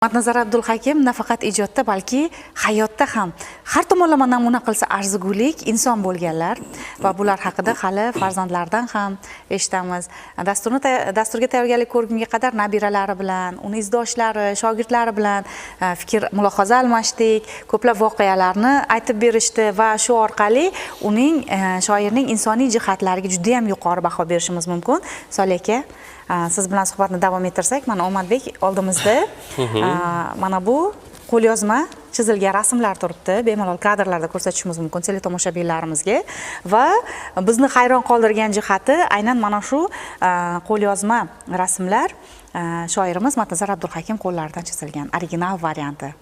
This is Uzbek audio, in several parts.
Matnazar Abdulhakim nafaqat ijodda, balki hayotda ham har tomonlama namuna qilsa arzigulik inson bo'lganlar va bular haqida hali farzandlardan ham eshitamiz. Dasturga tayyorgarlik ko'rgunga qadar nabiralari bilan, uni izdoshlari, shogirdlari bilan fikr mulohaza almashdik, ko'plab voqealarni aytib berishdi va shu orqali uning shoirning insoniy jihatlariga juda ham yuqori baho berishimiz mumkin. Solih aka, siz bilan suhbatni davom ettirsak, mana Omadbek oldimizda mana bu qo'lyozma chizilgan rasmlar turibdi. Bemalol kadrlarda ko'rsatishimiz mumkin teletomoshabinlarimizga va bizni hayron qoldirgan jihati aynan mana shu qo'lyozma rasmlar shoirimiz Matnazar Abdulhakim qo'llaridan chizilgan original varianti.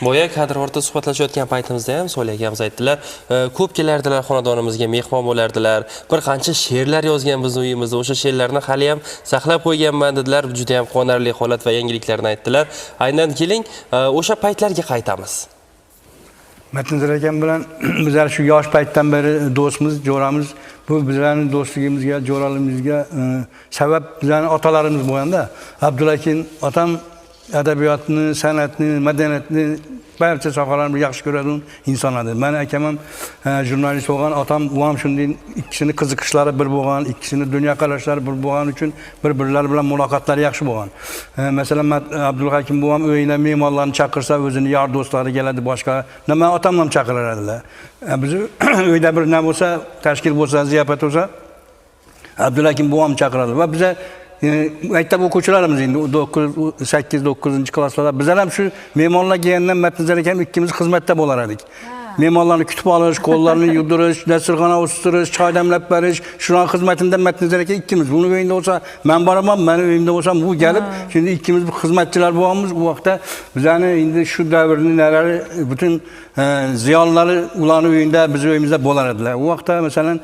Boya kadr ortida suhbatlashayotgan paytimizda ham Solih akamiz aytdilar, ko'p kelardilar xonadonimizga, mehmon bo'lardilar. Bir qancha she'rlar yozgan biz uyimizda, o'sha she'rlarni hali ham saqlab qo'yganman dedilar. Juda ham quvonarli holat va yangiliklarni aytdilar. Aynan keling, o'sha paytlarga qaytamiz. Matnazar akam bilan bizlar shu yosh paytdan beri do'stmiz, jo'ramiz. Bu bizlarning do'stligimizga, jo'raligimizga sabab bizlarning otalarimiz bo'lganda, Abdulhakim otam adabiyotni, san'atni, madaniyatni barcha sohalarni yaxshi ko'radigan inson edi. Meni akam ham jurnalist bo'lgan, otam u ham shunday ikkisini qiziqishlari bir bo'lgan, ikkisini dunyoqarashlari bir bo'lgan uchun bir-birlari bilan muloqotlari yaxshi bo'lgan. Masalan, Abdulhakim bu ham uyida mehmonlarni chaqirsa, o'zini yor do'stlari keladi, boshqa. Nima otam ham chaqirardilar. Biz uyda bir nima bo'lsa, tashkil bo'lsa, ziyofat bo'lsa, Abdulhakim bu ham chaqiradi va biz maktab o'quvchilarimiz endi 8-9 klasslarda bizlar ham shu mehmonlar kelgandan Matnazar akam ikkimiz xizmatda bo'lar edik. Mehmonlarni kutib olish, qo'llarini yuvdirish, dasturxon o'stirish, choy damlab berish, shuning xizmatida Matnazar aka ikkimiz. Buni uyingda bo'lsa, men boraman, meni uyimda bo'lsam bu kelib, shunda ikkimiz xizmatchilar bo'lamiz. U vaqtda bizlarni endi shu davrning nalari butun ziyonlari ularning uyida, biz uyimizda bo'lar edilar. U vaqtda masalan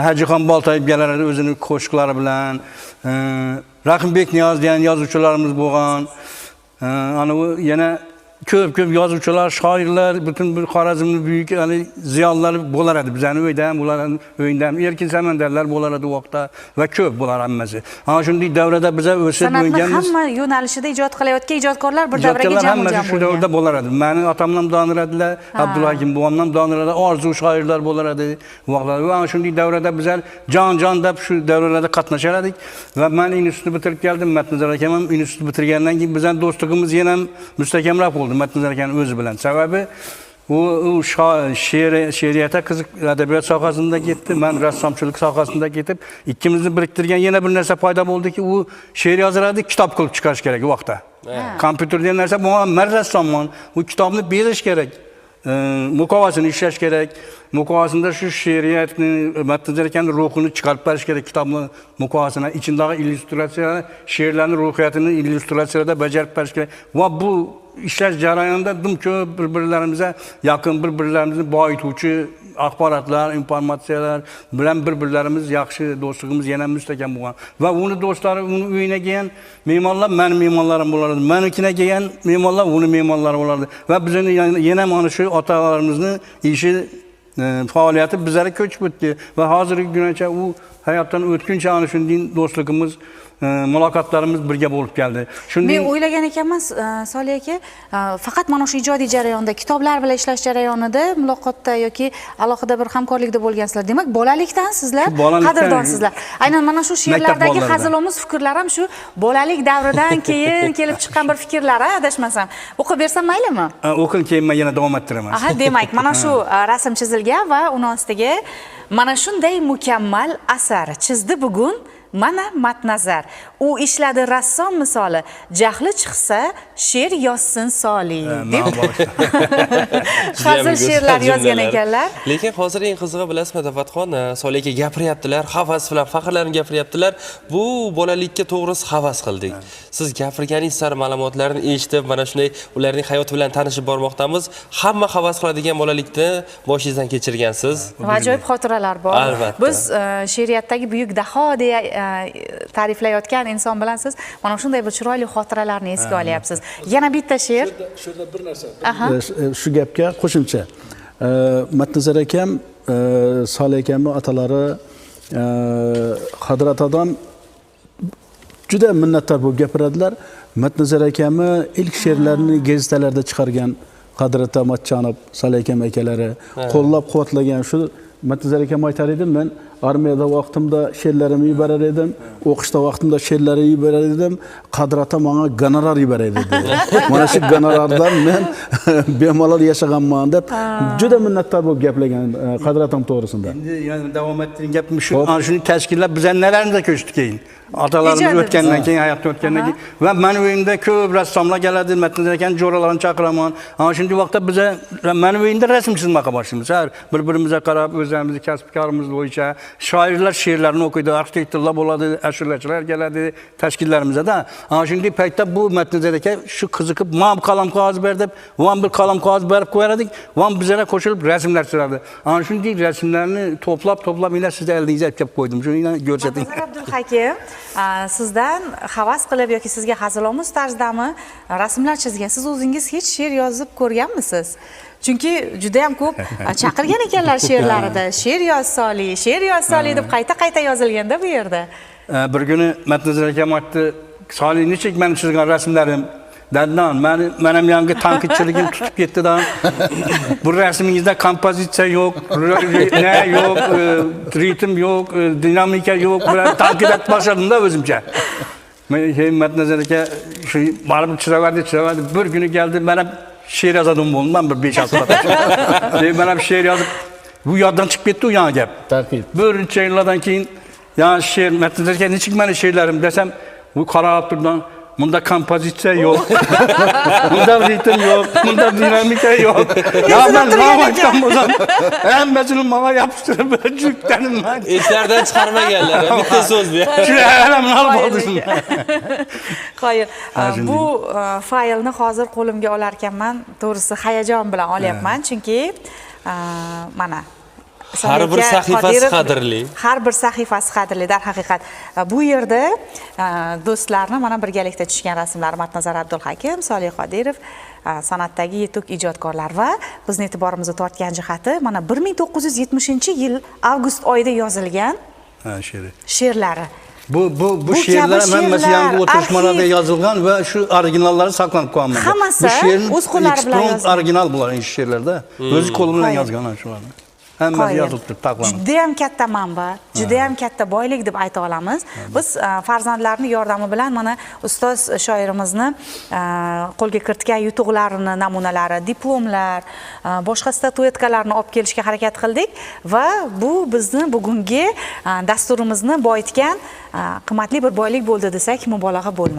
Hajixon Boltayev kelar edi o'zining qo'shiqlari bilan, Rahimbek Niyoz degan yozuvchilarimiz bo'lgan. Ana u yana ko'p yozuvchilar, shoirlar, butun bir Xorazmning buyuk ziyonlari bo'lar edi. Bizning uyda ham, ularning uyida ham Erkin Samandarlar bo'lar edi u vaqtda va ko'p bo'lar hammasi. Ana shunday davrada biz o'sib o'yganmiz. Hamma yo'nalishida ijod qilayotgan ijodkorlar bir davraga jam-jam bo'lgan. Shu davrda bo'lar edi. Meni otamdan doniradilar, Abdulhakim buvamdan doniradilar, orzu shoirlar bo'lar edi u vaqtlarda. Va ana shunday davrada bizlar jon deb shu davralarda qatnashar edik va men institutni bitirib keldim. Matnazar akam ham institutni bitirgandan keyin bizning do'stligimiz yana mustahkamroq bo'ldi. Matnazar akam o'zi bilan. Sababi u she'riyatga qiziq, adabiyot sohasida ketdi, men rassomchilik sohasida ketib, ikkimizni biriktirgan yana bir narsa paydo bo'ldiki, u she'r yozardi, kitob qilib chiqarish kerak u vaqtda. Kompyuter degan narsa, men rassomman, bu kitobni bezish kerak. Muqovasini ishlash kerak. Muqovasida shu she'riyatni, Matnazar akamning ruhini chiqarib berish kerak kitobni muqovasini, ichindagi illyustratsiyalar, she'rlarning ruhiyatini illyustratsiyada bajarib berish kerak. Va bu ishlash jarayonida ko'p bir-birlarimizga yaqin, bir-birlarimizni boyituvchi axborotlar, informatsiyalar bilan bir-birlarimiz yaxshi do'stligimiz yana mustahkam bo'lgan. Va uni do'stlari, uni uyina kelgan mehmonlar meni mehmonlarim bo'lardi. Menikina kelgan mehmonlar uni mehmonlari bo'lardi. Va bizning yana mana shu otalarimizning ishi faoliyati bizlarga ko'chib o'tdi va hozirgi kungacha u hayotdan o'tguncha ana shunday do'stligimiz, muloqotlarimiz birga bo'lib keldi. Men o'ylagan ekanman, Solih aka, faqat mana shu ijodiy jarayonda, kitoblar bilan ishlash jarayonida muloqotda yoki alohida bir hamkorlikda bo'lgansizlar. Demak, bolalikdan sizlar qadrdonsizlar. Aynan mana shu she'rlardagi hazilomuz fikrlar ham shu bolalik davridan keyin kelib chiqqan bir fikrlar, adashmasam. O'qib bersam maylimi? O'qing, keyin men yana davom ettiraman. Aha, demak, mana shu rasm chizilgan va uni ostiga mana shunday mukammal asar chizdi bugun mana Matnazar. U ishladi rassom misoli. Jahli chiqsa she'r yozsin Solih deb hazil she'rlar yozgan ekanlar. Lekin hozir eng qizig'i bilasizmi, Dafatxon, Solih aka gapiryaptilar, havas bilan faxrlanib gapiryaptilar. Bu bolalikka to'g'risi havas qildik. Siz gapirganingiz sari ma'lumotlarni eshitib, mana shunday ularning hayoti bilan tanishib bormoqdamiz. Hamma havas qiladigan bolalikni boshingizdan kechirgansiz. Ajoyib xotiralar bor. Albatta. Biz she'riyatdagi buyuk daho deya ta'riflayotgan inson bilan siz mana shunday bir chiroyli xotiralarni esga olyapsiz. Yana bitta she'r. Shunda bir narsa. Shu gapga qo'shimcha. Matnazar akam, Solih akamning otalari Hadrat Odam juda minnatdor bo'lib gapiradilar. Matnazar akamni ilk she'rlarini gazetalarda chiqargan Qadrat Amatjonov, Sali akam akalari qo'llab-quvvatlagan shu Matnazar akam aytar edim, men armiyada vaqtimda she'rlarimni yuborar edim, o'qishda vaqtimda she'rlarimni yuborar edim, Qadrata menga gonorar yuborar edi. Mana shu gonorardan men bemalol yashaganman deb juda minnatdor bo'lib gaplagan Qadratam to'g'risida. Endi yani davom ettiring gapim shu, ana shuni tashkillab biz nelarimiz ko'chdi keyin. Atalarımız o'tgandan keyin, hayotda o'tgandan keyin va meni uyimda ko'p rassomlar keladi, Matnazar akaning jo'ralarini chaqiraman. Ana shunday vaqtda biz meni uyimda rasm chizmoqqa boshlaymiz. Bir-birimizga qarab, o'zimizni kasb-korimiz bo'yicha shoirlar she'rlarini o'qiydi, arxitektorlar bo'ladi, ashulachilar keladi tashkillarimizda. Ana shunday paytda bu Matnazar aka shu qiziqib, "Men qalam qog'oz ber" deb, "Men bir qalam qog'oz berib qo'yardik, men bizlarga qo'shilib rasmlar chizardi." Ana shunday rasmlarni to'plab ina sizga eldingizga olib kelib qo'ydim. Shuni ko'rsating. Matnazar Abdulhakim, sizdan havas qilib yoki sizga hazilomuz tarzdami rasmlar chizgan. Siz o'zingiz hech she'r yozib ko'rganmisiz? Chunki juda ham ko'p chaqirgan ekanlar she'rlarida. She'r yoz Soli deb qayta yozilganda bu yerda. Bir kuni Matnazar akam aytdi, "Soli, nechik men chizgan rasmlarim Daddan, men ham yangi tanqidchiligim tutib ketdi-da. Bu rasmingizda kompozitsiya yo'q, yo'q, ritm yo'q, dinamika yo'q, bilan tanqid etib boshladim-da o'zimcha. Men Matnazar aka shu baribir chizaverdi. Bir kuni keldi, men ham she'r yozadim bo'ldim, men bir 5-6 marta. Men ham she'r yozib, bu yoddan chiqib ketdi u yana gap. Tarqib. Bir necha yillardan keyin yana she'r Matnazar aka nechik meni she'rlarim desam, bu qarab turdan bunda kompozitsiya yo'q. Bunda ritm yo'q, bunda dinamika yo'q. Ya men nima bo'lsam, hammasini menga yopishtirib jukdanim men. Eslardan chiqarmaganlar, bitta so'z bu. Shularni nima bo'ldi shunda? Qoyil. Bu faylni hozir qo'limga olar ekanman, to'g'risi hayajon bilan olyapman, chunki mana har bir sahifasi qadrli. Har bir sahifasi qadrli darhaqiqat. Bu yerda do'stlarni mana birgalikda tushgan rasmlar Matnazar Abdulhakim, Solih Qodirov, san'atdagi yetuk ijodkorlar va bizni e'tiborimizni tortgan jihati mana 1970-yil avgust oyida yozilgan she'rlari. Bu she'rlar hammasi yangi o'tirishmalarda yozilgan va shu originallari saqlanib qolgan. Hammasi o'z qo'llari bilan yozilgan. Original bular she'rlarda. O'zi qo'li bilan yozgan shularni. Hammasi yozib turib taqlanib. Juda ham katta manba, juda ham katta boylik deb ayta olamiz. Biz farzandlarning yordami bilan mana ustoz shoirimizni qo'lga kiritgan yutuqlarini, namunalari, diplomlar, boshqa statuetkalarni olib kelishga harakat qildik va bu bizni bugungi dasturimizni boyitgan qimmatli bir boylik bo'ldi desak mubolag'a bo'lmaydi.